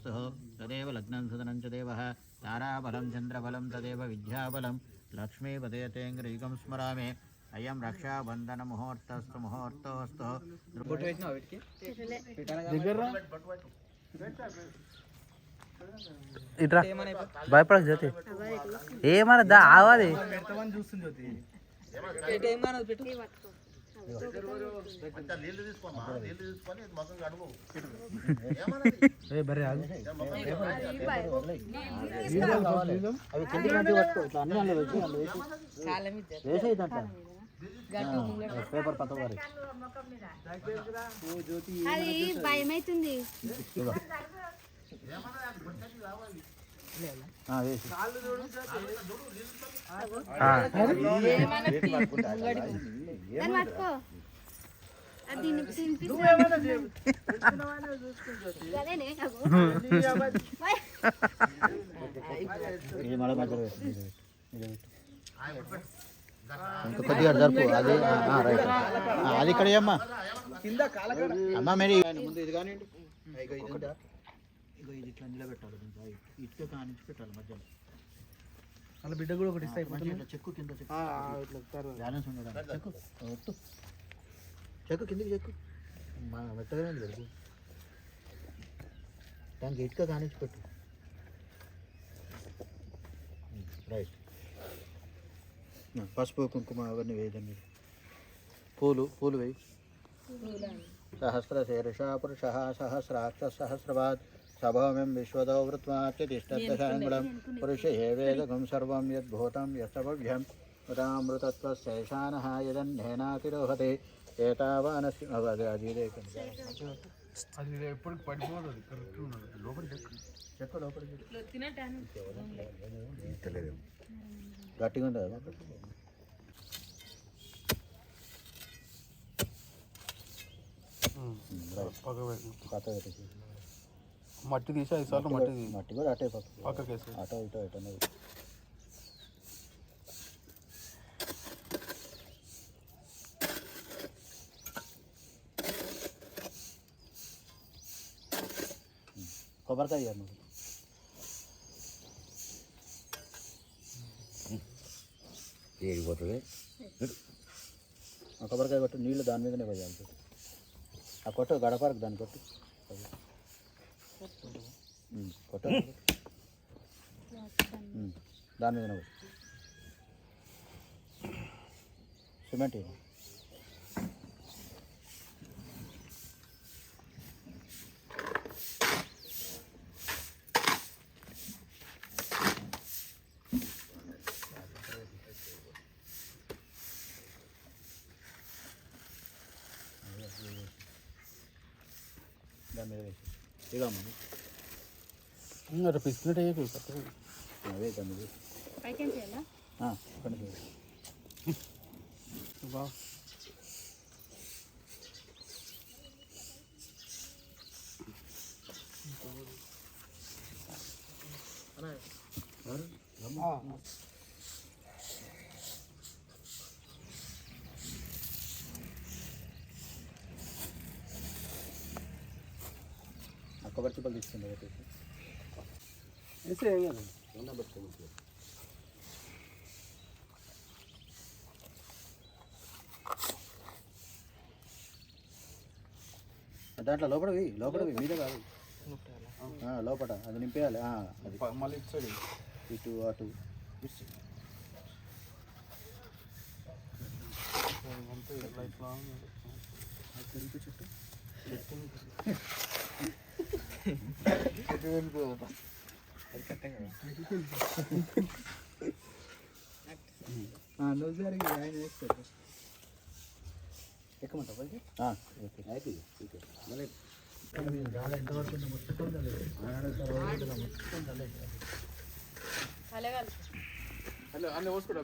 तदेवास्तु तदेव लग्नं सदनं च देवः ताराबलं चन्द्रबलं तदेव विद्याबलं लक्ष्मीपदेतेङ्ग्रीकं स्मरामि अयं रक्षाबंधन मुहूर्तस्तु मुहूर्तोस्तु ఇట్రా భయపడక జ్యోతి ఏమన్నా ఆవాది పేపర్ పత్త అది భయమైతుంది పట్టుకో అది ఇంకా కొద్దిగా జరుపు అది రైట్ అది ఇక్కడ అమ్మా అమ్మా మరి ముందు ఇది కానివ్వండి ఇగో ఇది ఉందా ఇగో ఇది ఇట్లా నిలబెట్టాలి ఇటుక కానించి పెట్టాలి మధ్యలో అలా బిడ్డ కూడా ఒకటి ఇస్తాయి చెక్కు కింద బ్యాలెన్స్ ఉండడం చెక్కు ఒట్టు చెక్కు కిందకి చెక్కు మెత్తగానే లేదు దానికి ఇటుక కానించి పెట్టు రైట్ పసుపు కుంకుమ అవన్నీ వేయదండి పూలు వేయి సహస్రశీర్ష పురుష సహస్రాక్ష సహస్రవాద్ సభౌమ్యం విశ్వదో వృత్వాత్యతిష్టదశాంగుళం పురుషే వేదగం సర్వం యద్భూతం యస్తభవ్యం ఉదామృతత్వశేషానః యదన్నేనాతిరోహతే ఏతావానస్య ఎప్పుడు పడిపోదు గట్టిగా ఉంటుంది మట్టి తీసి 5 సార్లు మట్టి కూడా అటే పక్కకేసి అటో ఇటో అనేది కొబ్బరికాయ ఏడిపోతుంది కొబ్బరికాయ కొట్టు నీళ్ళు దాని మీదనే పోయాలి ఆ కొట్టు గడపరకు దాన్ని కొట్టు కొట్టు దాని మీదనే పోయి సిమెంట్ దాని మీద వేసి ఇదమ్మా అట్లా పిసినట్టు అయ్యే అవే దాని మీద కొబ్బరి చిప్పలు తీసుకుంటా దాంట్లో లోపల మీద కాదు లోపల అది నింపేయాలి అది మళ్ళీ ఇటు సైడ్ ఇటు అటు చుట్టూ ఆయన వేస్తాడు ఎక్కమంటావు ఎంతవరకు అన్నీ పోసుకోవడం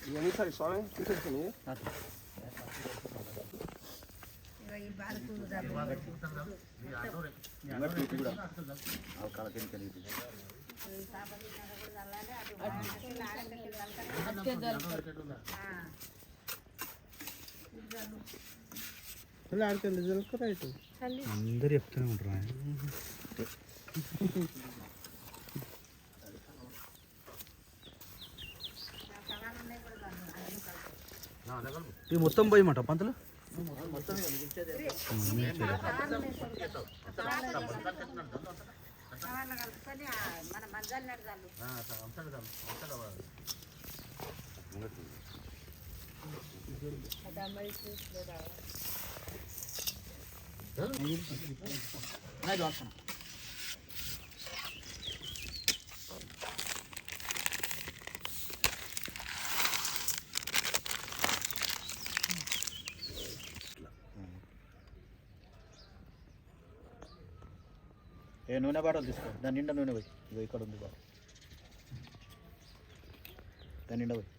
ఇవన్నీ సరే స్వామి చూసేసుకుని కూడా అందరు చెప్తూనే ఉంటారు. ఇది మొత్తం పోయమాట పంతులు. ఏ నూనె బాటలు తీసుకో, దాని నిండా నూనె పోయి. ఇగో ఇక్కడ ఉంది బాటల్, దాని నిండా పోయి.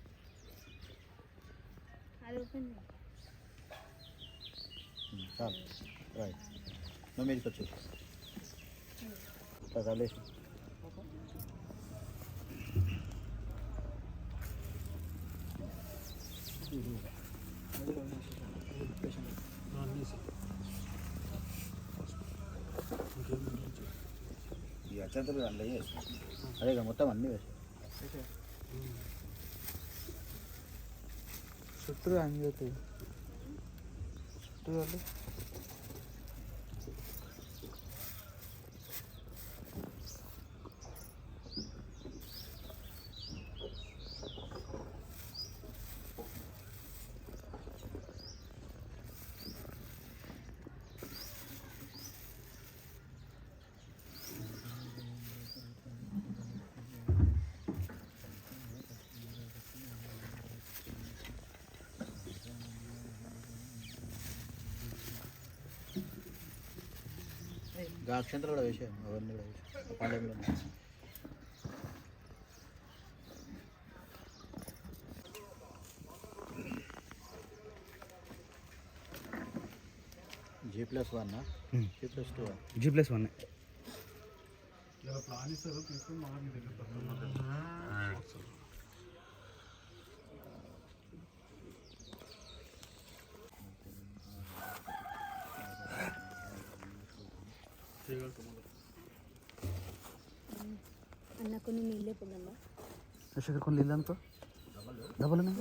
చాలు రైట్. నువ్వు మీదకి వచ్చేసి చల్లేసి ఈ అత్యంతలు అందులో వేసి అదే మొత్తం అన్నీ వేసి చుట్టూ అన్నీ అవుతాయి. చుట్టూ వాళ్ళు అక్షంతలు కూడా వేసాము, అవన్నీ కూడా వేసాము పండుగలో. G+1 G+2 G+1 ప్లాన్ ఇస్తారు తీసుకొని మళ్ళీ మీ దగ్గర అన్న కొన్ని నీళ్ళే పోదమ్మా. శేఖర్ కొన్ని నీళ్ళు అనుకో డబల్ మీద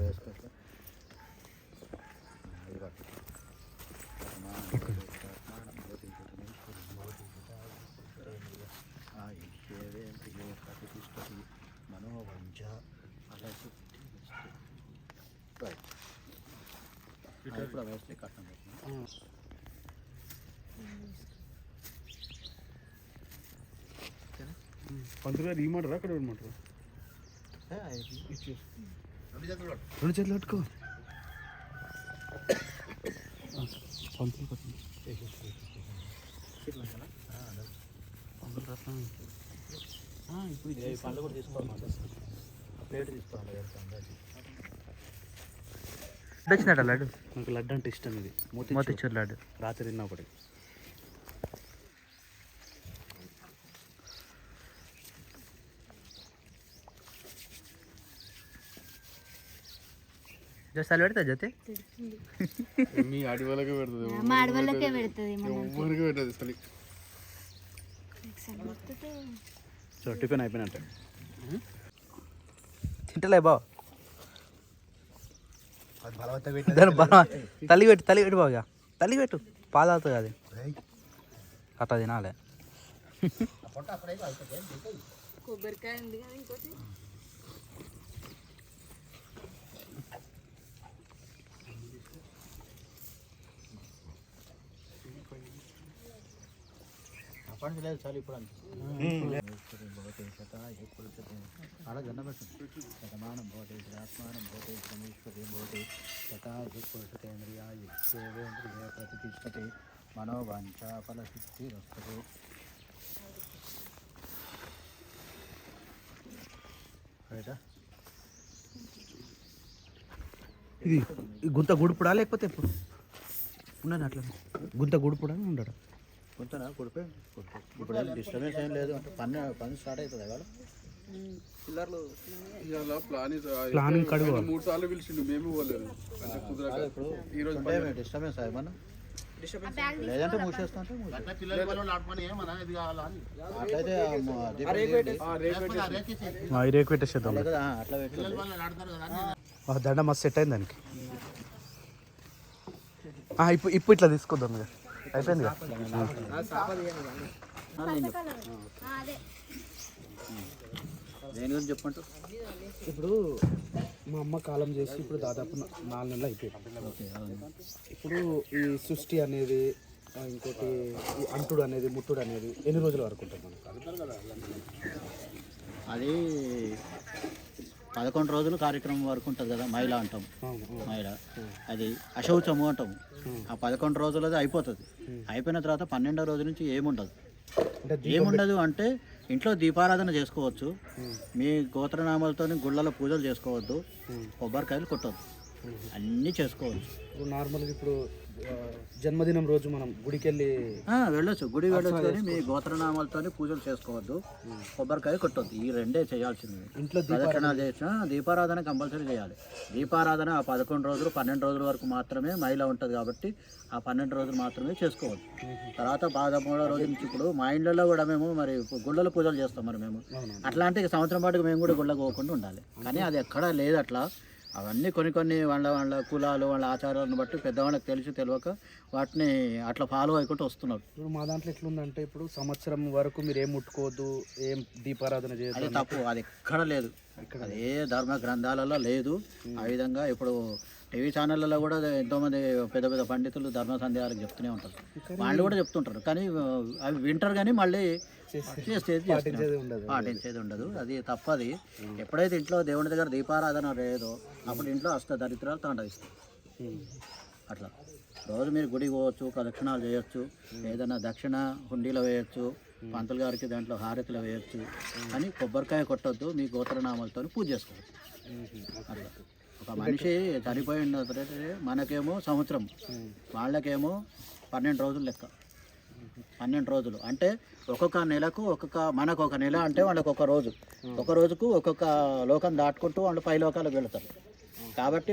వేసుకోవచ్చు. మనోవంచ అలసి ఇప్పుడు వేస్తే కట్టం పంతుగా రీమాడరా అక్కడ ఏమంటారు? రెండు చేతులు పట్టుకో. పంతులు కట్టండి. ఇప్పుడు పండ్లు కూడా తీసుకోవాలి, ప్లేట్ తీసుకోవాలి. వచ్చినట్ట లడ్డు, నాకు లడ్డు అంటే ఇష్టం. ఇది మోతిచూర్ లడ్డు రాత్రి తిన్నా ఒకటి. జస్ట్ పెడతా జతే మీ ఆడి వాళ్ళకే పెడుతుంది, మా ఆడవాళ్ళకే పెడుతుంది. ఎవరికి పెట్టదు అసలు. సో టిఫిన్ అయిపోయినట్టే. తింటలే బా తల్లి పెట్టు బాగా, తల్లి పెట్టు. పాలు అవుతుంది అది అట్లా తినాలి. కొబ్బరికాయ ఉంది కదా ఇంకోటి. పండు లేదు చాలు ఇప్పుడు అలా గన్న పెట్టండి. శతమానం భవతే ఆత్మానం భవతే శ్రమేశ్వరి భవతే తథా పురుషతేంద్రియాయుష్యేంద్రియ ప్రతిష్టతే మనోవాంఛ ఫలసిద్ధిరస్తు. రైటా ఇది గుంత గుడుపుడా లేకపోతే ఎప్పుడు ఉన్నాను అట్లా గుంత గుడుపుడా ఉండడా కొంచెం కొడిపోయి ఇప్పుడు డిస్టర్బెన్స్ ఏం లేదు అంటే పని స్టార్ట్ అవుతుంది కదా పిల్లర్లు ప్లానింగ్ కడుగు 3 సార్లు పిలిచిండు మేము పోలేదు అంటే కుదరక ఇప్పుడు ఈ రోజు డిస్టర్బెన్స్ ఏమన్నా లేదంటే మూసేస్తా అంటే అట్లయితే రేకు పెట్టేసేద్దాం అట్లా పెట్టి దండ మస్తు సెట్ అయింది దానికి ఇప్పుడు ఇట్లా తీసుకొద్దాం ఇక అయిపోయింది దేని గురించి చెప్పంటూ ఇప్పుడు మా అమ్మ కాలం చేసి ఇప్పుడు దాదాపు 4 నెలలు అయిపోయింది. ఇప్పుడు ఈ సృష్టి అనేది ఇంకోటి ఈ అంటుడు అనేది ముట్టుడు అనేది ఎన్ని రోజుల వరకు ఉంటుంది మనకు? అది 11 రోజులు కార్యక్రమం వరకు ఉంటుంది కదా మైల అంటాం. మైల అది అశౌచము అంటాము. ఆ 11 రోజులది అయిపోతుంది. అయిపోయిన తర్వాత 12వ రోజు నుంచి ఏముండదు. ఏముండదు అంటే ఇంట్లో దీపారాధన చేసుకోవచ్చు, మీ గోత్రనామాలతో గుళ్ళలో పూజలు చేసుకోవద్దు, కొబ్బరికాయలు కొట్టవద్దు, అన్నీ చేసుకోవచ్చు. ఇప్పుడు నార్మల్గా ఇప్పుడు జన్మదినం రోజు మనం గుడికి వెళ్ళి వెళ్ళొచ్చు, గుడి వెళ్ళొచ్చు, కానీ మీ గోత్రనామాలతో పూజలు చేసుకోవద్దు, కొబ్బరికాయ కొట్టవద్దు. ఈ రెండే చేయాల్సింది. ఇంట్లో ప్రదక్షిణాలు చేసినా దీపారాధన కంపల్సరీ చేయాలి. దీపారాధన ఆ 11 రోజులు 12 రోజుల వరకు మాత్రమే మైల ఉంటుంది కాబట్టి ఆ 12 రోజులు మాత్రమే చేసుకోవద్దు. తర్వాత 13వ రోజు నుంచి ఇప్పుడు మా ఇండ్లలో కూడా మేము మరి గుళ్ళలో పూజలు చేస్తాం. మరి మేము అట్లాంటి సంవత్సరం పాటుకు మేము కూడా గుళ్ళకు పోకుండా ఉండాలి. కానీ అది ఎక్కడా లేదు అట్లా. అవన్నీ కొన్ని వాళ్ళ కులాలు వాళ్ళ ఆచారాలను బట్టి పెద్దవాళ్ళకి తెలియక వాటిని అట్లా ఫాలో అయికుంటూ వస్తున్నారు. ఇప్పుడు మా దాంట్లో ఎట్లుందంటే ఇప్పుడు సంవత్సరం వరకు మీరు ఏం ముట్టుకోవద్దు, ఏం దీపారాధన చేయదు. అది తప్పు, అది ఎక్కడ లేదు, అది ఏ ధర్మ గ్రంథాలలో లేదు. ఆ విధంగా ఇప్పుడు టీవీ ఛానళ్ళలో కూడా ఎంతోమంది పెద్ద పెద్ద పండితులు ధర్మ సందేహాలకు చెప్తూనే ఉంటారు. వాళ్ళు కూడా చెప్తుంటారు, కానీ అవి వింటారు కానీ మళ్ళీ పాటించేది ఉండదు. అది తప్పది. ఎప్పుడైతే ఇంట్లో దేవుని దగ్గర దీపారాధన లేదో అప్పుడు ఇంట్లో అష్టదరిద్రాలు తాండవిస్తాయి. అట్లా రోజు మీరు గుడికి పోవచ్చు, ప్రదక్షిణాలు చేయొచ్చు, ఏదైనా దక్షిణ హుండీలో వేయచ్చు, పంతులు గారికి దాంట్లో హారతిలో వేయచ్చు, కానీ కొబ్బరికాయ కొట్టొద్దు, మీ గోత్రనామాలతో పూజ చేసుకోవచ్చు. అట్లా ఒక మనిషి చనిపోయిన తర్వాత మనకేమో సంవత్సరం, వాళ్ళకేమో 12 రోజులు లెక్క. 12 రోజులు అంటే ఒక్కొక్క నెలకు మనకు ఒక నెల అంటే వాళ్ళకి ఒక రోజు, ఒక రోజుకు ఒక్కొక్క లోకం దాటుకుంటూ వాళ్ళు పై లోకాలకు వెళతారు. కాబట్టి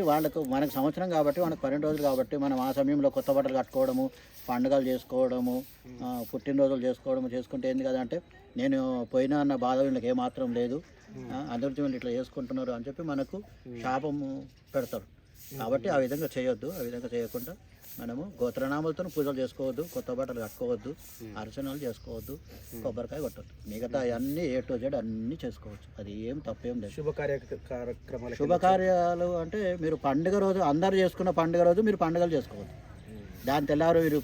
మనకు సంవత్సరం కాబట్టి వాళ్ళకి 12 రోజులు కాబట్టి మనం ఆ సమయంలో కొత్త బట్టలు కట్టుకోవడము, పండుగలు చేసుకోవడము, పుట్టినరోజులు చేసుకుంటే ఏంది కదా అంటే నేను పోయినా అన్న బాధ వీళ్ళకి ఏమాత్రం లేదు, అందరితో వీళ్ళు ఇట్లా చేసుకుంటున్నారు అని చెప్పి మనకు శాపము పెడతారు. కాబట్టి ఆ విధంగా చేయొద్దు. ఆ విధంగా చేయకుండా మనము గోత్రనామాలతో పూజలు చేసుకోవద్దు, కొత్త బట్టలు కట్టుకోవద్దు, అర్చనలు చేసుకోవద్దు, కొబ్బరికాయ కొట్టద్దు. మిగతా అన్నీ A to Z అన్నీ చేసుకోవచ్చు. అది ఏం తప్పేం లేదు. శుభకార్యాలు అంటే మీరు పండుగ రోజు అందరు చేసుకున్న పండుగ రోజు మీరు పండుగలు చేసుకోవద్దు. దాని తెల్లారు మీరు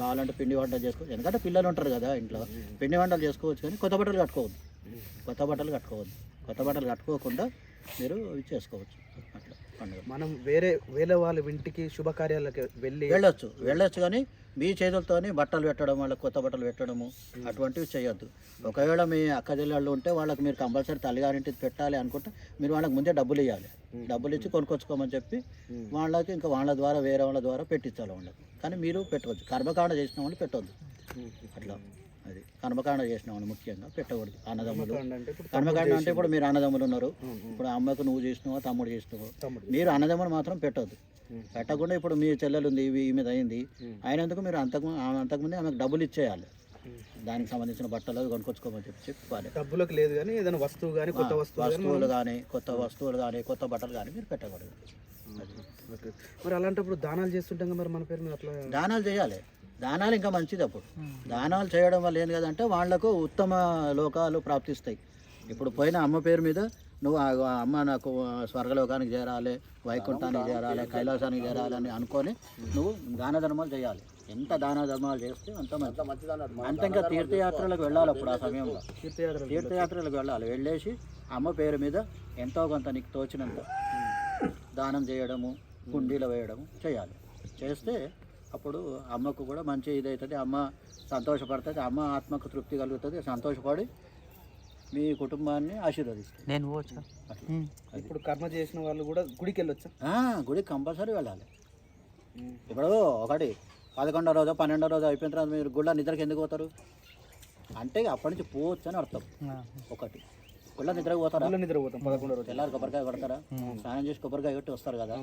కావాలంటే పిండి వంటలు చేసుకోవచ్చు. ఎందుకంటే పిల్లలు ఉంటారు కదా ఇంట్లో, పిండి వంటలు చేసుకోవచ్చు, కానీ కొత్త బట్టలు కట్టుకోవద్దు. కొత్త బట్టలు కట్టుకోకుండా మీరు చేసుకోవచ్చు. అట్లా పండుగ మనం వేరే వాళ్ళ ఇంటికి శుభకార్యాలకు వెళ్ళొచ్చు కానీ మీ చేతులతోని బట్టలు పెట్టడం, వాళ్ళకి కొత్త బట్టలు పెట్టడము అటువంటివి చేయొద్దు. ఒకవేళ మీ అక్క చెల్లెళ్ళు ఉంటే వాళ్ళకి మీరు కంపల్సరీ తల్లిగారింటికి పెట్టాలి అనుకుంటే మీరు వాళ్ళకి ముందే డబ్బులు ఇవ్వాలి. డబ్బులు ఇచ్చి కొనుక్కొచ్చుకోమని చెప్పి వాళ్ళకి ఇంకా వాళ్ళ ద్వారా వేరే వాళ్ళ ద్వారా పెట్టించాలి వాళ్ళకి. కానీ మీరు పెట్టవచ్చు. కర్మకాండ చేసిన వాళ్ళు పెట్టవద్దు. అట్లా అది కర్మకాండ చేసిన వాళ్ళు ముఖ్యంగా పెట్టకూడదు. అన్నదమ్ములు కర్మకాండ అంటే ఇప్పుడు మీరు అన్నదమ్ములు ఉన్నారు, ఇప్పుడు అమ్మకు నువ్వు చేసినావో తమ్ముడు చేసినావో, మీరు అన్నదమ్ములు మాత్రం పెట్టవద్దు. పెట్టకుండా ఇప్పుడు మీ చెల్లెలు ఉంది, ఈమె అయింది అయినందుకు మీరు అంతకుముందే ఆమెకు డబ్బులు ఇచ్చేయాలి. దానికి సంబంధించిన బట్టలు కొనుక్కొచ్చుకోమని చెప్పాలి. డబ్బులకు లేదు కానీ ఏదైనా వస్తువు కానీ కొత్త వస్తువులు కానీ కొత్త బట్టలు కానీ మీరు పెట్టకూడదు. మరి అలాంటప్పుడు దానాలు చేస్తుంటాం మరి మన పేరు అట్లా దానాలు చేయాలి. దానాలు ఇంకా మంచిది. అప్పుడు దానాలు చేయడం వల్ల ఏం కదంటే వాళ్లకు ఉత్తమ లోకాలు ప్రాప్తిస్తాయి. ఇప్పుడు పోయిన అమ్మ పేరు మీద నువ్వు అమ్మ నాకు స్వర్గలోకానికి చేరాలి, వైకుంఠానికి చేరాలి, కైలాసానికి చేరాలి అని అనుకొని నువ్వు దాన ధర్మాలు చేయాలి. ఎంత దాన ధర్మాలు చేస్తే అంత అంత ఇంకా తీర్థయాత్రలకు వెళ్ళాలి. అప్పుడు ఆ సమయంలో తీర్థయాత్రలకు వెళ్ళేసి అమ్మ పేరు మీద ఎంతో కొంత నీకు తోచినంత దానం చేయడము, కుండీలో వేయడము చేయాలి. చేస్తే అప్పుడు అమ్మకు కూడా మంచి ఇదవుతుంది. అమ్మ సంతోషపడుతుంది, అమ్మ ఆత్మకు తృప్తి కలుగుతుంది, సంతోషపడి మీ కుటుంబాన్ని ఆశీర్వదిస్తుంది. నేను పోవచ్చా? ఇప్పుడు కర్మ చేసిన వాళ్ళు కూడా గుడికి వెళ్ళొచ్చా? గుడికి కంపల్సరీ వెళ్ళాలి. ఇప్పుడు ఒకటి 11వ రోజు 12వ రోజు అయిపోయిన తర్వాత మీరు గుళ్ళ నిద్రకి ఎందుకు పోతారు అంటే అప్పటి నుంచి పోవచ్చు అని అర్థం. ఒకటి గుళ్ళ నిద్రకి పోతారా? నిద్రపోతాం 11వ రోజు. తెల్లారి కొబ్బరికాయ కొడతారా? స్నానం చేసి కొబ్బరికాయ కొట్టి వస్తారు కదా,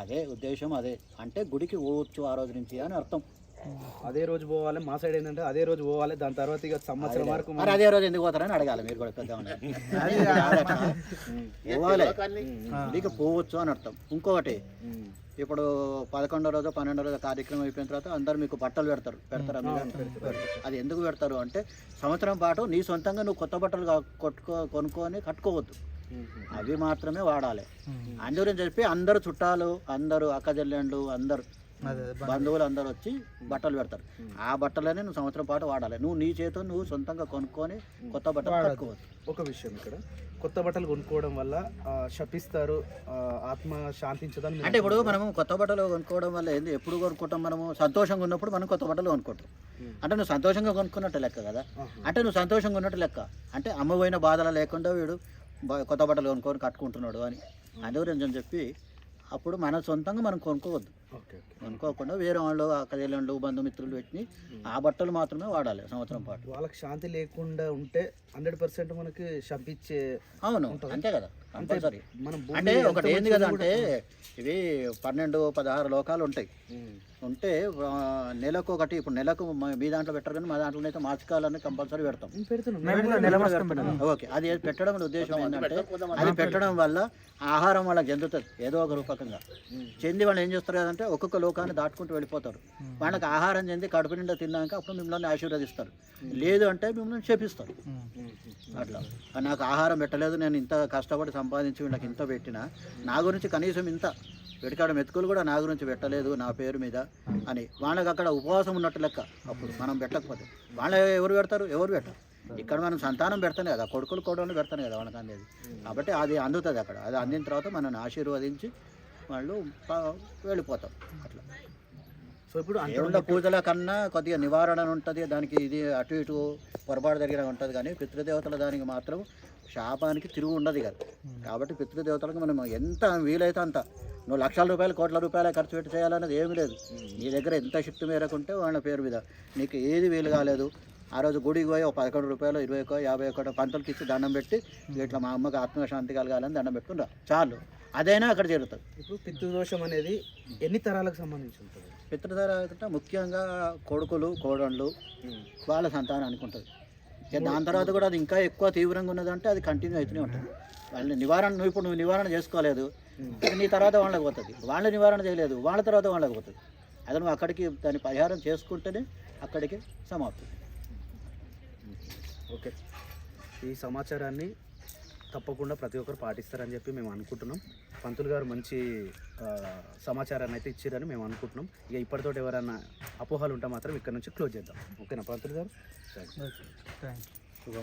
అదే ఉద్దేశం. అదే అంటే గుడికి పోవచ్చు ఆ రోజు నుంచి అని అర్థం. అదే రోజు పోవాలి. మా సైడ్ ఏంటంటే అదే రోజు పోవాలి, దాని తర్వాత ఇక సంవత్సరం వరకు మరి అదే రోజు ఎందుకు పోతారని అడగాలి మీరు కూడా. పెద్దవాళ్ళు పోవాలి, గుడికి పోవచ్చు అని అర్థం. ఇంకొకటి ఇప్పుడు 11వ రోజు 12వ రోజు కార్యక్రమం అయిపోయిన తర్వాత అందరు మీకు బట్టలు పెడతారు. అది ఎందుకు పెడతారు అంటే సంవత్సరం పాటు నీ సొంతంగా నువ్వు కొత్త బట్టలు కొనుక్కొని కట్టుకోవద్దు, అవి మాత్రమే వాడాలి. అందుకని చెప్పి అందరు చుట్టాలు, అందరూ అక్క చెల్లెండ్లు, అందరు బంధువులు అందరు వచ్చి బట్టలు పెడతారు. ఆ బట్టలనే నువ్వు సంవత్సరం పాటు వాడాలి. నువ్వు నీ చేతితో నువ్వు సొంతంగా కొనుక్కొని కొత్త బట్టలు కట్టుకోవచ్చు. ఒక విషయం, ఇక్కడ కొత్త బట్టలు కొనుక్కోవడం వల్ల శపిస్తారు, ఆత్మ శాంతించదని అంటే ఇప్పుడు మనము కొత్త బట్టలు కొనుక్కోవడం వల్ల ఏంది, ఎప్పుడు కొనుక్కుంటాం మనము సంతోషంగా ఉన్నప్పుడు మనం కొత్త బట్టలు కొనుక్కుంటాం. అంటే నువ్వు సంతోషంగా కొనుక్కున్నట్టు లెక్క కదా. అంటే నువ్వు సంతోషంగా ఉన్నట్టు లెక్క. అంటే అమ్మ పోయిన బాధలు లేకుండా వీడు కొత్త బట్టలు కొనుక్కొని కట్టుకుంటున్నాడు అని. అందుగురించి చెప్పి అప్పుడు మన సొంతంగా మనం కొనుక్కోవద్దు. కొనుక్కోకుండా వేరే వాళ్ళు అక్కజల్లు బంధుమిత్రులు పెట్టి ఆ బట్టలు మాత్రమే వాడాలి సంవత్సరం పాటు. వాళ్ళకి శాంతి లేకుండా ఉంటే 100% మనకి శపించే. అవును, అంతే కదా, కంపల్సరీ. అంటే ఒకటి ఏంది కదా అంటే ఇవి 12-16 లోకాలు ఉంటాయి. ఉంటే నెలకు ఒకటి, ఇప్పుడు నెలకు మీ దాంట్లో పెట్టరు కానీ మా దాంట్లో అయితే మాసికాలని కంపల్సరీ పెడతాం. ఓకే, అది పెట్టడం ఉద్దేశం ఏంటంటే అది పెట్టడం వల్ల ఆహారం వాళ్ళకి చెందుతుంది ఏదో ఒక రూపకంగా. చెంది వాళ్ళు ఏం చేస్తారు కదంటే ఒక్కొక్క లోకాన్ని దాటుకుంటూ వెళ్ళిపోతారు. వాళ్ళకి ఆహారం చెంది కడుపు నిండా తిన్నాక అప్పుడు మిమ్మల్ని ఆశీర్వదిస్తారు. లేదు అంటే మిమ్మల్ని చేపిస్తారు. అట్లా నాకు ఆహారం పెట్టలేదు, నేను ఇంత కష్టపడి సంపాదించి వీళ్ళకి ఇంత పెట్టినా నా గురించి కనీసం ఇంత వెడికాడ మెతుకులు కూడా నా గురించి పెట్టలేదు నా పేరు మీద అని వాళ్ళకి అక్కడ ఉపవాసం ఉన్నట్టు లెక్క. అప్పుడు మనం పెట్టకపోతే వాళ్ళు ఎవరు పెడతారు? ఎవరు పెట్టరు. ఇక్కడ మనం సంతానం పెడతానే కదా, కొడుకులు కోడళ్ళు పెడతానే కదా వాళ్ళకి అందేది. కాబట్టి అది అందుతుంది అక్కడ. అది అందిన తర్వాత మనల్ని ఆశీర్వదించి వాళ్ళు వెళ్ళిపోతాం. అట్లా సో ఇప్పుడు దేవుళ్ళ పూజల కన్నా కొద్దిగా నివారణ ఉంటుంది దానికి. ఇది అటు ఇటు పొరపాటు జరిగిన ఉంటుంది కానీ పితృదేవతల దానికి మాత్రం శాపానికి తిరుగు ఉండదు కదా. కాబట్టి పితృదేవతలకు మనం ఎంత వీలైతే అంత, నువ్వు లక్షల రూపాయలు కోట్ల రూపాయలు ఖర్చు పెట్టి చేయాలన్నది ఏమీ లేదు. నీ దగ్గర ఎంత శక్తి మేరకు ఉంటే వాళ్ళ పేరు మీద నీకు ఏది వీలు కాలేదు ఆ రోజు గుడికి పోయి ఒక 11 రూపాయలు 20 50 పంతులకి ఇచ్చి దండం పెట్టి ఇట్లా మా అమ్మకి ఆత్మశాంతి కలగాలని దండం పెట్టుకుంటా చాలు, అదైనా అక్కడ చేరుతుంది. ఇప్పుడు పితృదోషం అనేది ఎన్ని తరాలకు సంబంధించి ఉంటుంది? పితృతర ముఖ్యంగా కొడుకులు కోడళ్ళు వాళ్ళ సంతానానికి ఉంటుంది. దాని తర్వాత కూడా అది ఇంకా ఎక్కువ తీవ్రంగా ఉన్నదంటే అది కంటిన్యూ అవుతూనే ఉంటుంది. వాళ్ళని నివారణ నువ్వు నివారణ చేసుకోలేదు, నీ తర్వాత వాళ్ళకి పోతుంది. వాళ్ళ నివారణ చేయలేదు, వాళ్ళ తర్వాత వాళ్ళకి పోతుంది. అది నువ్వు అక్కడికి దాని పరిహారం చేసుకుంటేనే అక్కడికి సమాప్తం. ఓకే, ఈ సమాచారాన్ని తప్పకుండా ప్రతి ఒక్కరు పాటిస్తారని చెప్పి మేము అనుకుంటున్నాం. పంతులు గారు మంచి సమాచారాన్ని అయితే ఇచ్చారని మేము అనుకుంటున్నాం. ఇక ఇప్పటితోటి ఎవరైనా అపోహలు ఉంటే మాత్రం ఇక్కడ నుంచి క్లోజ్ చేద్దాం. ఓకేనా పంతులు గారు? Thank you.